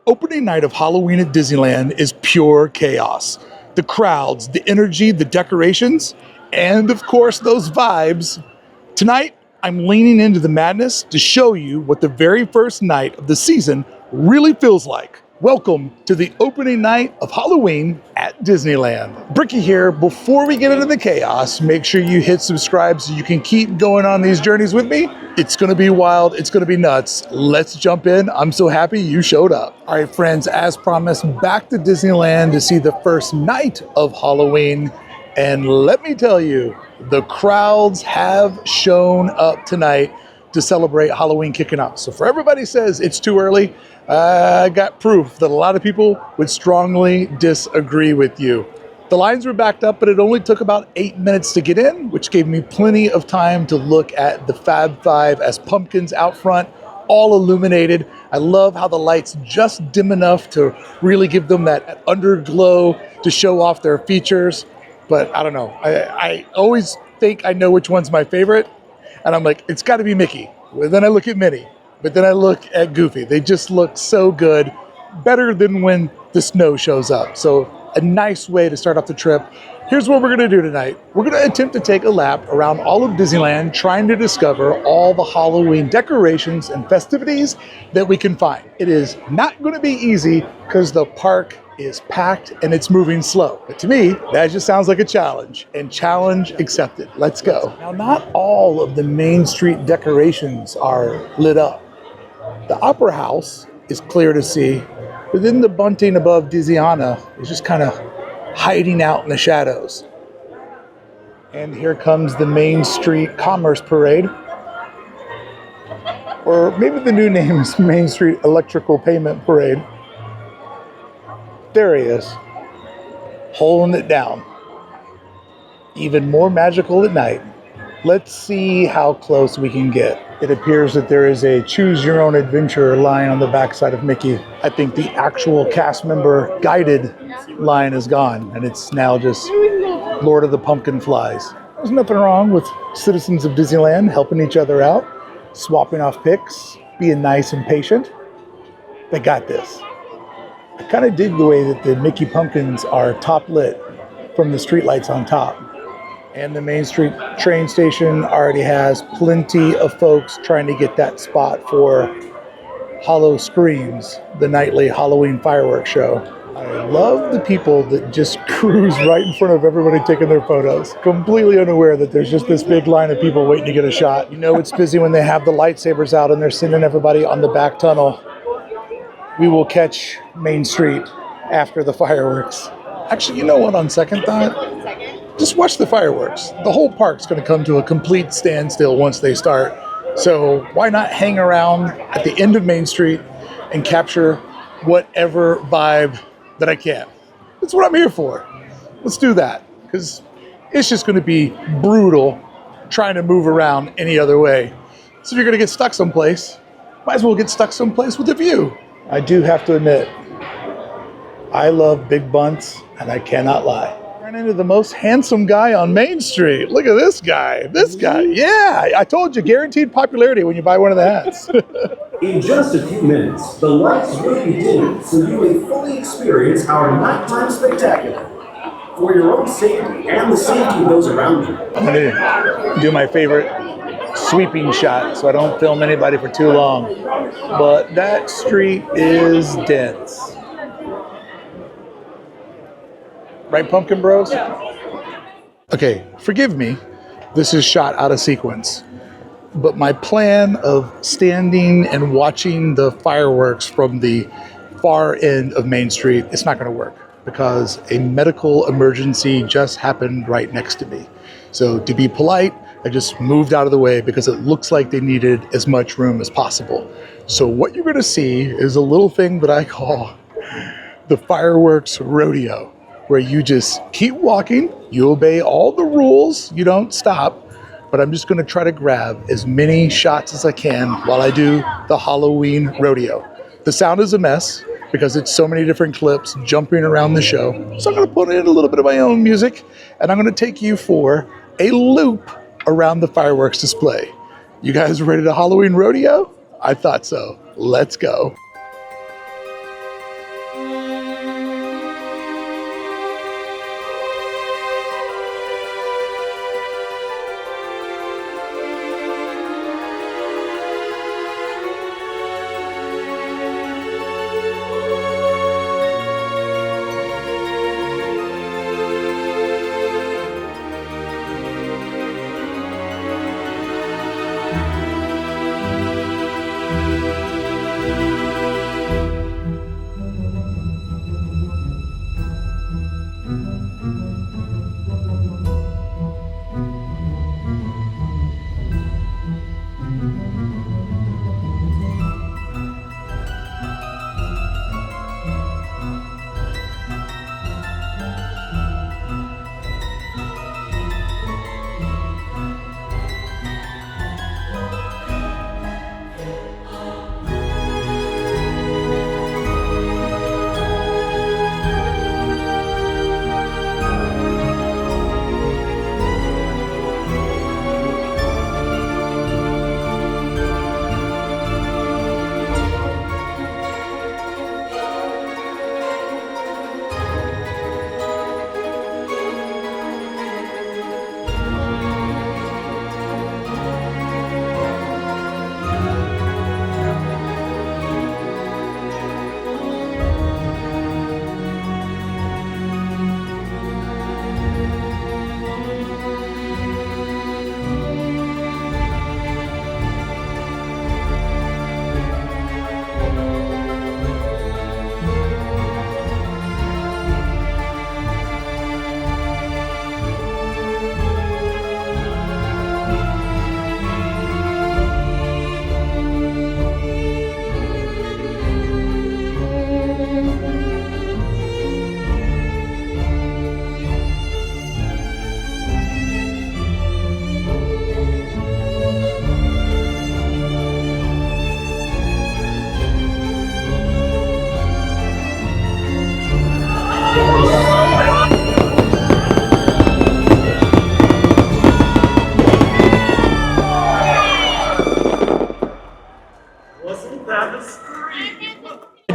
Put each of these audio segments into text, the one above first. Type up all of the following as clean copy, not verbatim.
Opening night of Halloween at Disneyland is pure chaos. The crowds, the energy, the decorations, and of course those vibes. Tonight, I'm leaning into the madness to show you what the very first night of the season really feels like. Welcome to the opening night of Halloween at Disneyland. Brickey here. Before we get into the chaos, make sure you hit subscribe so you can keep going on these journeys with me. It's gonna be wild, it's gonna be nuts. Let's jump in. I'm so happy you showed up. All right, friends, as promised, back to Disneyland to see the first night of Halloween. And let me tell you, the crowds have shown up tonight to celebrate Halloween kicking off. So for everybody says it's too early, I got proof that a lot of people would strongly disagree with you. The lines were backed up, but it only took about 8 minutes to get in, which gave me plenty of time to look at the Fab Five as pumpkins out front, all illuminated. I love how the lights just dim enough to really give them that underglow to show off their features. But I don't know, I always think I know which one's my favorite, and I'm like, it's gotta be Mickey. Well, then I look at Minnie. But then I look at Goofy. They just look so good, better than when the snow shows up. So a nice way to start off the trip. Here's what we're gonna do tonight. We're gonna attempt to take a lap around all of Disneyland, trying to discover all the Halloween decorations and festivities that we can find. It is not gonna be easy because the park is packed and it's moving slow. But to me, that just sounds like a challenge, and challenge accepted. Let's go. Now, not all of the Main Street decorations are lit up. The Opera House is clear to see, but then the bunting above Disneyana is just kind of hiding out in the shadows. And here comes the Main Street Commerce Parade. Or maybe the new name is Main Street Electrical Payment Parade. There he is, holding it down. Even more magical at night. Let's see how close we can get. It appears that there is a choose your own adventure line on the backside of Mickey. I think the actual cast member guided line is gone, and it's now just Lord of the Pumpkin Flies. There's nothing wrong with citizens of Disneyland helping each other out, swapping off pics, being nice and patient. They got this. I kind of dig the way that the Mickey pumpkins are top lit from the streetlights on top. And the Main Street train station already has plenty of folks trying to get that spot for Hollow Screams, the nightly Halloween fireworks show. I love the people that just cruise right in front of everybody taking their photos, completely unaware that there's just this big line of people waiting to get a shot. You know it's busy when they have the lightsabers out and they're sending everybody on the back tunnel. We will catch Main Street after the fireworks. Actually, you know what, on second thought? Just watch the fireworks. The whole park's gonna come to a complete standstill once they start. So why not hang around at the end of Main Street and capture whatever vibe that I can? That's what I'm here for. Let's do that, because it's just gonna be brutal trying to move around any other way. So if you're gonna get stuck someplace, might as well get stuck someplace with a view. I do have to admit, I love big bunts, and I cannot lie. Ran into the most handsome guy on Main Street. Look at this guy. This guy. Yeah, I told you, guaranteed popularity when you buy one of the hats. In just a few minutes, the lights will be dim so you may fully experience our nighttime spectacular. For your own safety and the safety of those around you. I'm going to do my favorite sweeping shot so I don't film anybody for too long. But that street is dense. Right, Pumpkin Bros? Okay, forgive me. This is shot out of sequence. But my plan of standing and watching the fireworks from the far end of Main Street, it's not going to work because a medical emergency just happened right next to me. So to be polite, I just moved out of the way because it looks like they needed as much room as possible. So what you're going to see is a little thing that I call the fireworks rodeo, where you just keep walking, you obey all the rules, you don't stop, but I'm just gonna try to grab as many shots as I can while I do the Halloween rodeo. The sound is a mess because it's so many different clips jumping around the show. So I'm gonna put in a little bit of my own music, and I'm gonna take you for a loop around the fireworks display. You guys ready to Halloween rodeo? I thought so. Let's go.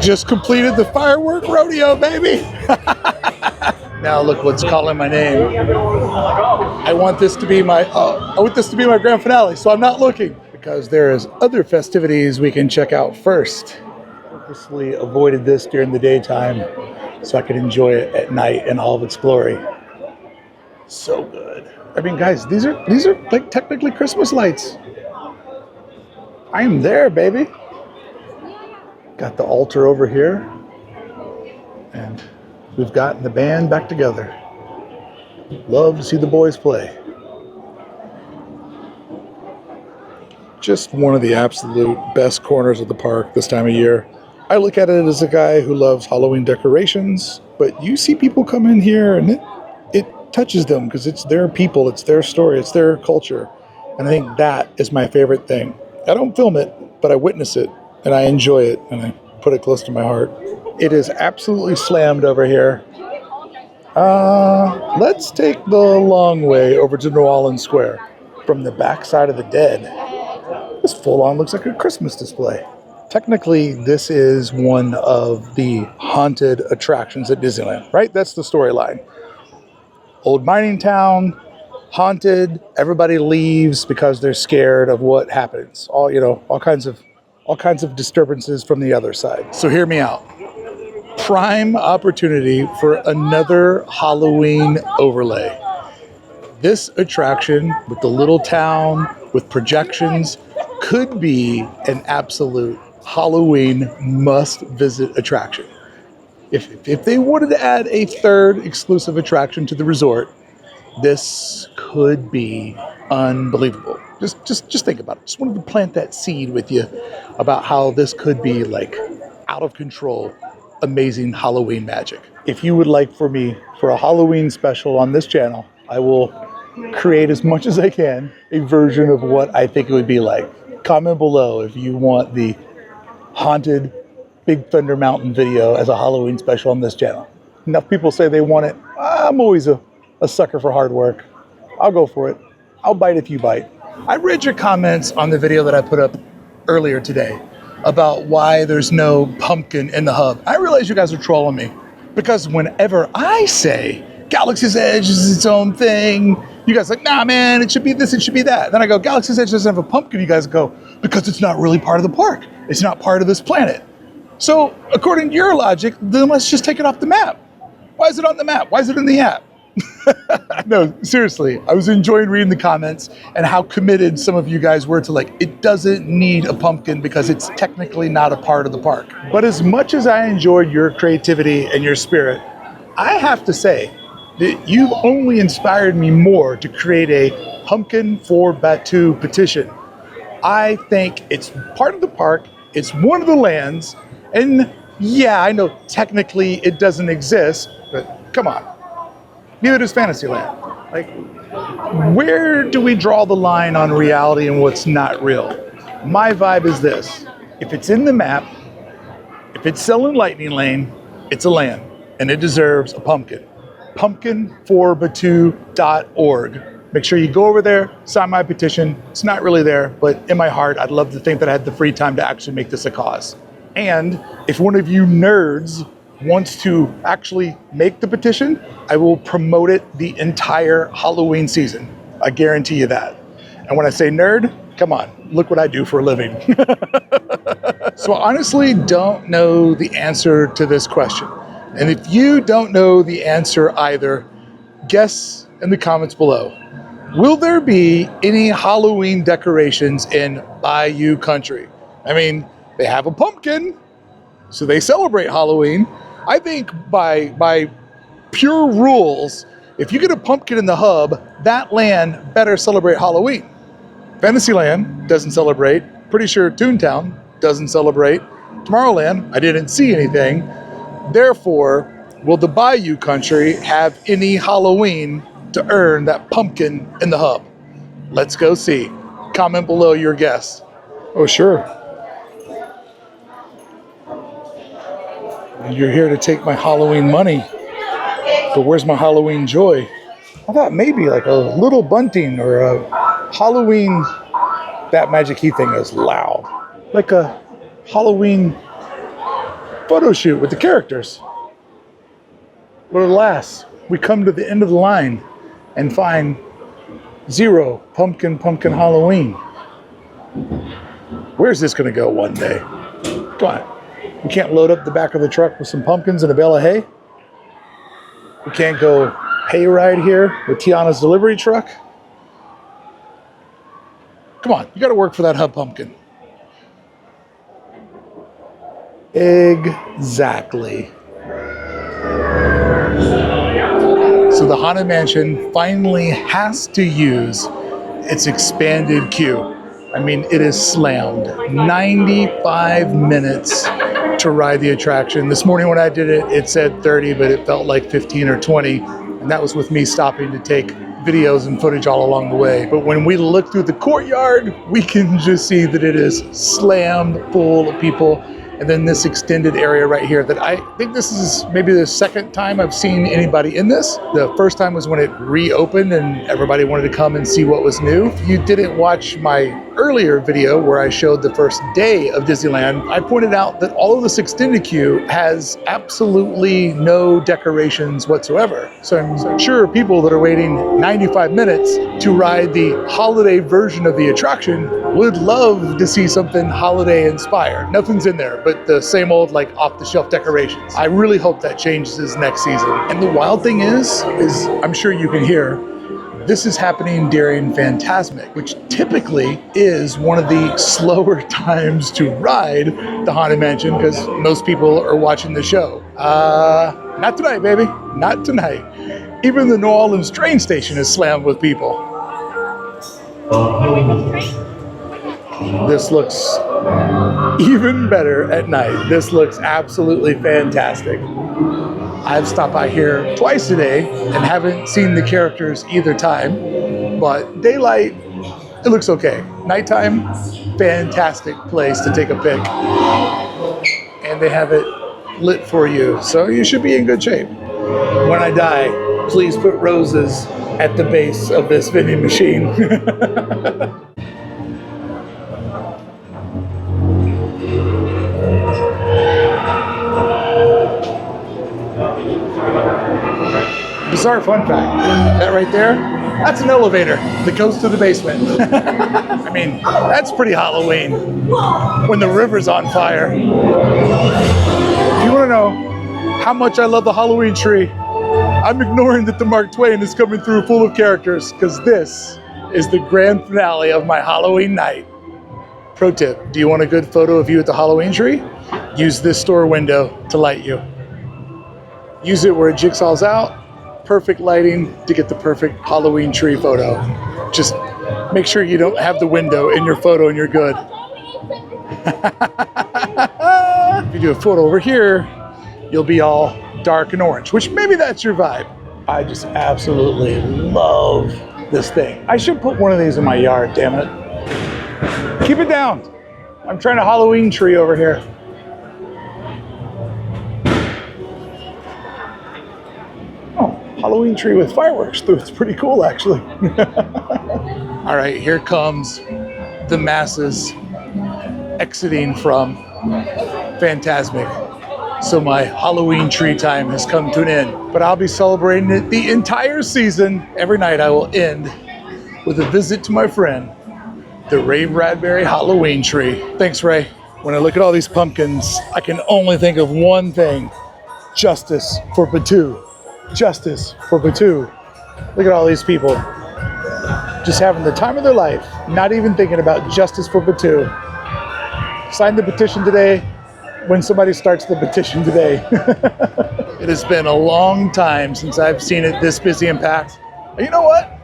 Just completed the firework rodeo, baby. Now look what's calling my name. I want this to be my grand finale, so I'm not looking because there's other festivities we can check out first. Purposely avoided this during the daytime so I could enjoy it at night in all of its glory. So good. I mean, guys, these are like technically Christmas lights. I am there, baby. Got the altar over here, and we've gotten the band back together. Love to see the boys play. Just one of the absolute best corners of the park this time of year. I look at it as a guy who loves Halloween decorations, but you see people come in here and it touches them because it's their people, it's their story, it's their culture. And I think that is my favorite thing. I don't film it, but I witness it. And I enjoy it, and I put it close to my heart. It is absolutely slammed over here. Let's take the long way over to New Orleans Square. From the backside of the dead, this full-on looks like a Christmas display. Technically, this is one of the haunted attractions at Disneyland, right? That's the storyline. Old mining town, haunted, everybody leaves because they're scared of what happens. All kinds of disturbances from the other side. So hear me out. Prime opportunity for another Halloween overlay. This attraction with the little town, with projections, could be an absolute Halloween must-visit attraction. If they wanted to add a third exclusive attraction to the resort, this could be unbelievable. Just think about it. Just wanted to plant that seed with you about how this could be like out of control, amazing Halloween magic. If you would like for a Halloween special on this channel, I will create as much as I can a version of what I think it would be like. Comment below if you want the haunted Big Thunder Mountain video as a Halloween special on this channel. Enough people say they want it. I'm always a sucker for hard work. I'll go for it. I'll bite if you bite. I read your comments on the video that I put up earlier today about why there's no pumpkin in the hub. I realize you guys are trolling me because whenever I say Galaxy's Edge is its own thing, you guys are like, nah, man, it should be this, it should be that. Then I go, Galaxy's Edge doesn't have a pumpkin. You guys go, because it's not really part of the park. It's not part of this planet. So according to your logic, then let's just take it off the map. Why is it on the map? Why is it in the app? No, seriously, I was enjoying reading the comments and how committed some of you guys were to like, it doesn't need a pumpkin because it's technically not a part of the park. But as much as I enjoyed your creativity and your spirit, I have to say that you've only inspired me more to create a Pumpkin for Batu petition. I think it's part of the park, it's one of the lands, and yeah, I know technically it doesn't exist, but come on. Neither does Fantasyland. Like, where do we draw the line on reality and what's not real? My vibe is this. If it's in the map, if it's selling Lightning Lane, it's a land, and it deserves a pumpkin. Pumpkinforbatu.org. Make sure you go over there, sign my petition. It's not really there, but in my heart, I'd love to think that I had the free time to actually make this a cause. And if one of you nerds wants to actually make the petition, I will promote it the entire Halloween season. I guarantee you that. And when I say nerd, come on, look what I do for a living. So I honestly don't know the answer to this question. And if you don't know the answer either, guess in the comments below. Will there be any Halloween decorations in Bayou Country? I mean, they have a pumpkin, so they celebrate Halloween. I think by pure rules, if you get a pumpkin in the hub, that land better celebrate Halloween. Fantasyland doesn't celebrate. Pretty sure Toontown doesn't celebrate. Tomorrowland, I didn't see anything. Therefore, will the Bayou Country have any Halloween to earn that pumpkin in the hub? Let's go see. Comment below your guess. Oh, sure. You're here to take my Halloween money, but where's my Halloween joy? I thought maybe like a little bunting or a Halloween, that Magic Key thing is loud. Like a Halloween photo shoot with the characters. But alas, we come to the end of the line and find 0 pumpkin Halloween. Where's this gonna go one day? Come on. We can't load up the back of the truck with some pumpkins and a bale of hay. We can't go hayride here with Tiana's delivery truck. Come on, you gotta work for that hub pumpkin. Exactly. So the Haunted Mansion finally has to use its expanded queue. I mean, it is slammed. 95 minutes to ride the attraction. This morning when I did it, it said 30, but it felt like 15 or 20. And that was with me stopping to take videos and footage all along the way. But when we look through the courtyard, we can just see that it is slammed full of people. And then this extended area right here that I think this is maybe the second time I've seen anybody in this. The first time was when it reopened and everybody wanted to come and see what was new. If you didn't watch my earlier video where I showed the first day of Disneyland, I pointed out that all of this extended queue has absolutely no decorations whatsoever. So I'm sure people that are waiting 95 minutes to ride the holiday version of the attraction would love to see something holiday inspired. Nothing's in there but the same old like off-the-shelf decorations. I really hope that changes next season. And the wild thing is I'm sure you can hear, this is happening during Fantasmic, which typically is one of the slower times to ride the Haunted Mansion because most people are watching the show. Not tonight, baby. Not tonight. Even the New Orleans train station is slammed with people. This looks even better at night. This looks absolutely fantastic. I've stopped by here twice today and haven't seen the characters either time, but daylight, it looks okay. Nighttime, fantastic place to take a pic. And they have it lit for you, so you should be in good shape. When I die, please put roses at the base of this vending machine. Bizarre fun fact, that right there, that's an elevator that goes to the basement. I mean, that's pretty Halloween when the river's on fire. If you want to know how much I love the Halloween tree, I'm ignoring that the Mark Twain is coming through full of characters because this is the grand finale of my Halloween night. Pro tip, do you want a good photo of you at the Halloween tree? Use this store window to light you. Use it where Jigsaw's out. Perfect lighting to get the perfect Halloween tree photo. Just make sure you don't have the window in your photo and you're good. If you do a photo over here, you'll be all dark and orange, which maybe that's your vibe. I just absolutely love this thing. I should put one of these in my yard, damn it. Keep it down. I'm trying a Halloween tree over here. Halloween tree with fireworks through. It's pretty cool, actually. All right, here comes the masses exiting from Fantasmic. So my Halloween tree time has come to an end, but I'll be celebrating it the entire season. Every night I will end with a visit to my friend, the Ray Bradbury Halloween Tree. Thanks, Ray. When I look at all these pumpkins, I can only think of one thing: justice for Batu. Justice for Batu. Look at all these people just having the time of their life, not even thinking about justice for Batu. Sign the petition today when somebody starts the petition today. It has been a long time since I've seen it this busy and packed. And you know what?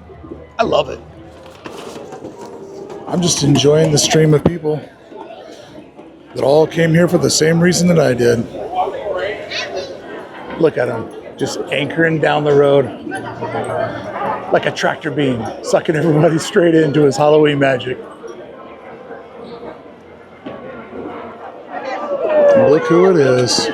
I love it. I'm just enjoying the stream of people that all came here for the same reason that I did. Look at them. Just anchoring down the road like a tractor beam, sucking everybody straight into his Halloween magic. Look who it is.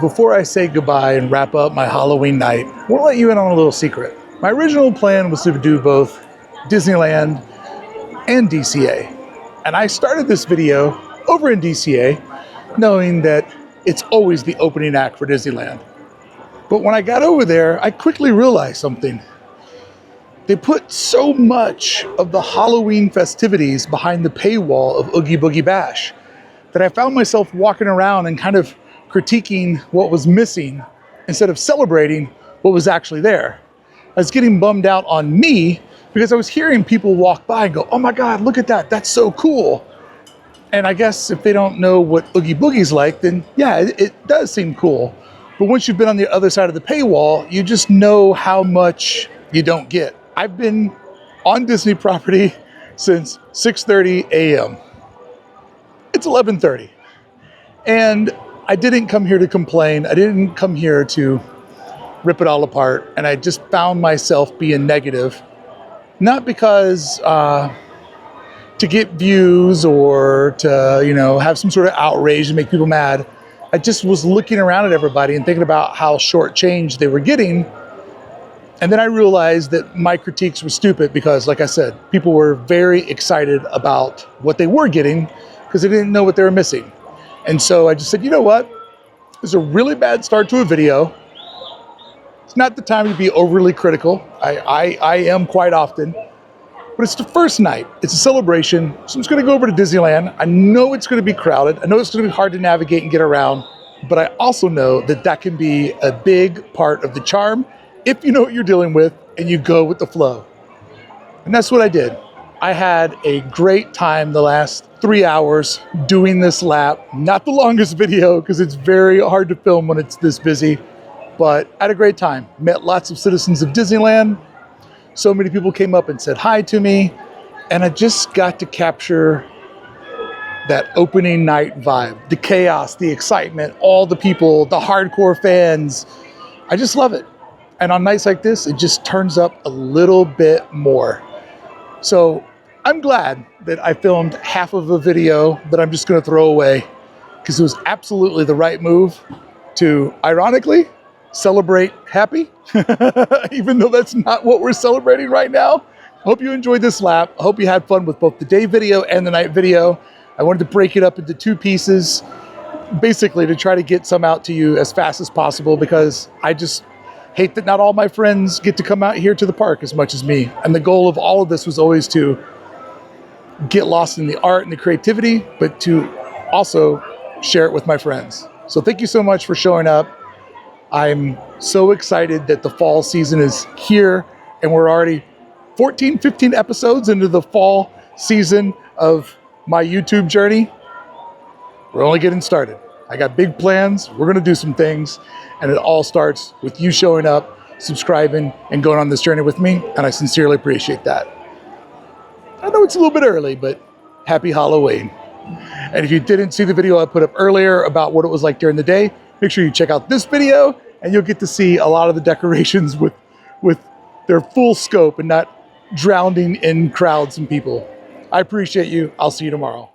Before I say goodbye and wrap up my Halloween night, I want to let you in on a little secret. My original plan was to do both Disneyland and DCA. And I started this video over in DCA, knowing that it's always the opening act for Disneyland. But when I got over there, I quickly realized something. They put so much of the Halloween festivities behind the paywall of Oogie Boogie Bash that I found myself walking around and kind of critiquing what was missing instead of celebrating what was actually there. I was getting bummed out on me because I was hearing people walk by and go, "Oh my God, look at that, that's so cool." And I guess if they don't know what Oogie Boogie's like, then yeah, it does seem cool. But once you've been on the other side of the paywall, you just know how much you don't get. I've been on Disney property since 6:30 a.m. It's 11:30. And I didn't come here to complain. I didn't come here to rip it all apart. And I just found myself being negative. Not because to get views or to, have some sort of outrage and make people mad. I just was looking around at everybody and thinking about how shortchanged they were getting. And then I realized that my critiques were stupid because, like I said, people were very excited about what they were getting because they didn't know what they were missing. And so I just said, you know what? It's a really bad start to a video. It's not the time to be overly critical. I am quite often. But it's the first night. It's a celebration. So I'm just going to go over to Disneyland. I know it's going to be crowded. I know it's going to be hard to navigate and get around. But I also know that that can be a big part of the charm if you know what you're dealing with and you go with the flow. And that's what I did. I had a great time the last 3 hours doing this lap. Not the longest video because it's very hard to film when it's this busy, but I had a great time. Met lots of citizens of Disneyland. So many people came up and said hi to me, and I just got to capture that opening night vibe, the chaos, the excitement, all the people, the hardcore fans. I just love it. And on nights like this, it just turns up a little bit more. So I'm glad that I filmed half of a video that I'm just going to throw away because it was absolutely the right move to, ironically, celebrate happy, even though that's not what we're celebrating right now. I hope you enjoyed this lap. I hope you had fun with both the day video and the night video. I wanted to break it up into 2 pieces, basically to try to get some out to you as fast as possible because I just hate that not all my friends get to come out here to the park as much as me. And the goal of all of this was always to get lost in the art and the creativity, but to also share it with my friends. So thank you so much for showing up. I'm so excited that the fall season is here and we're already 14, 15 episodes into the fall season of my YouTube journey. We're only getting started. I got big plans. We're going to do some things, and it all starts with you showing up, subscribing, and going on this journey with me, and I sincerely appreciate that. I know it's a little bit early, but happy Halloween. And if you didn't see the video I put up earlier about what it was like during the day, make sure you check out this video, and you'll get to see a lot of the decorations with their full scope and not drowning in crowds and people. I appreciate you. I'll see you tomorrow.